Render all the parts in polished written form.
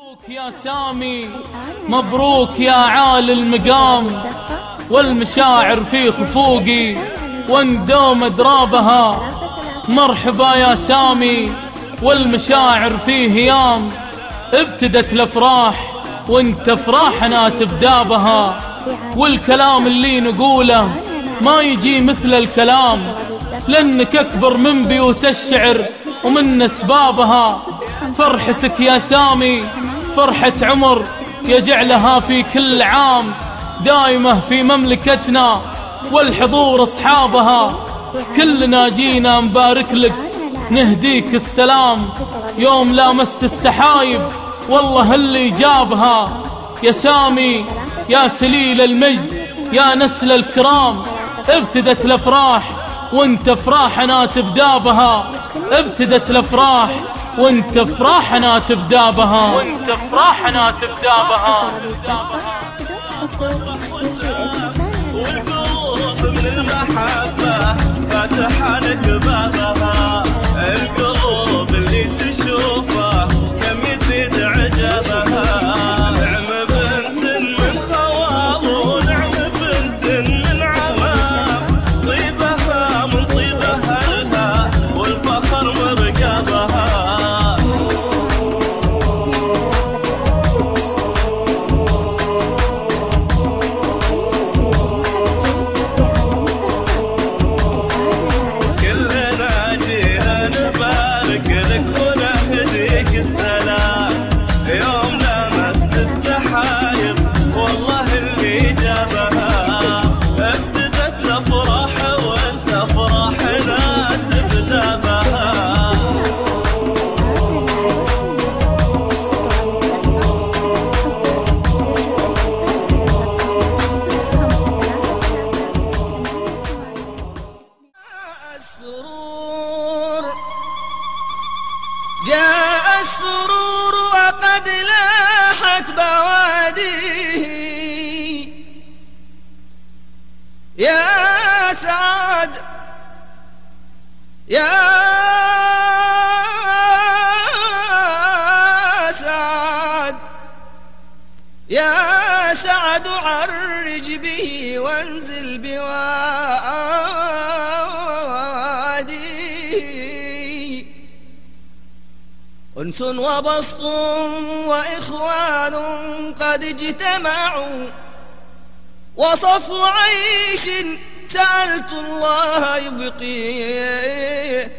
مبروك يا سامي، مبروك يا عالي المقام، والمشاعر في خفوقي واندوم درابها. مرحبا يا سامي والمشاعر في هيام، ابتدت الافراح وانت افراحنا تبدا بها. والكلام اللي نقوله ما يجي مثل الكلام، لانك اكبر من بيوت الشعر ومن اسبابها. فرحتك يا سامي فرحة عمر يجعلها في كل عام دائمة في مملكتنا والحضور أصحابها. كلنا جينا نبارك لك نهديك السلام، يوم لامست السحايب والله اللي جابها. يا سامي يا سليل المجد يا نسل الكرام، ابتدت الافراح وانت افراحنا تبدا بها. ابتدت الافراح وانت افراحنا تبدا بها، وانت افراحنا تبدا بها. والقلوب من المحبة فاتحة لك بابها، القلوب اللي تشوفه كم يزيد عجبها. نعم بنت من خوال ونعم بنت من عمام، طيبها من طيب أهلها والفخر مرقبها. جاء السرور وقد لاحت بواديه، يا سعد يا سعد يا سعد عرج به وانزل بواديه. أنس وبسط وإخوان قد اجتمعوا، وصفو عيش سألت الله يبقيه.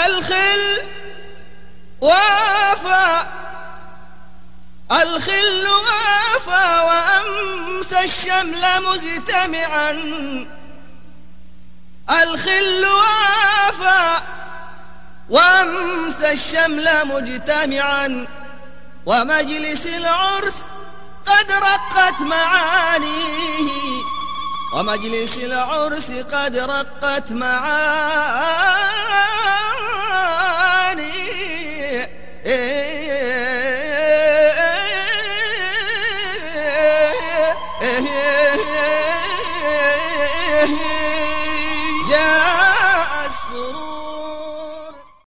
الخل وافى الخل وافى وأمسى الشمل مجتمعا. الخل وافى وأمسى الشمل مجتمعا، ومجلس العرس قد رقت معانيه. ومجلس العرس قد رقت معانيه.